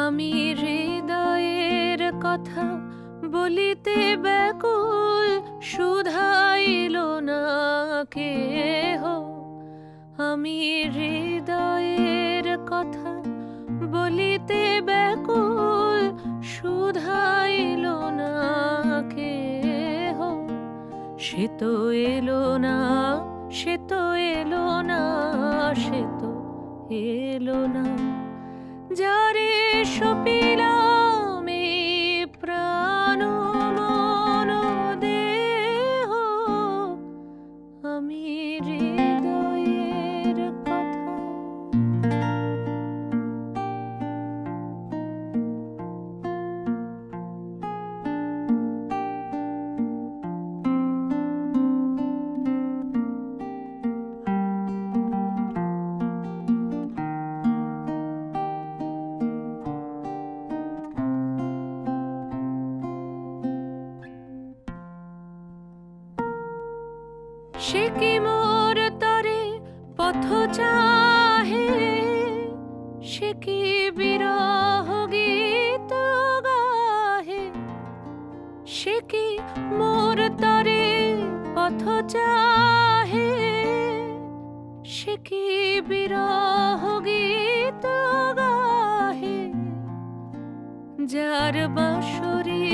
আমি হৃদয়ের কথা বলিতে ব্যাকুল, শুধাইল না কেহ। আমি হৃদয়ের কথা বলিতে ব্যাকুল, শুধাইল না কেহ। সে তো এলো না, সে তো এলো না, সে তো এলো না। যারে সপিলাম এই প্রাণ মন দেহ, আমি হৃদয়ের কথা। সে কি মোর তরে পথ চাহে, সে কি বিরহ গীত গাহে। সে কি মোর তরে পথ চাহে, সে কি বিরহ গীত গাহে। যার বাঁশরি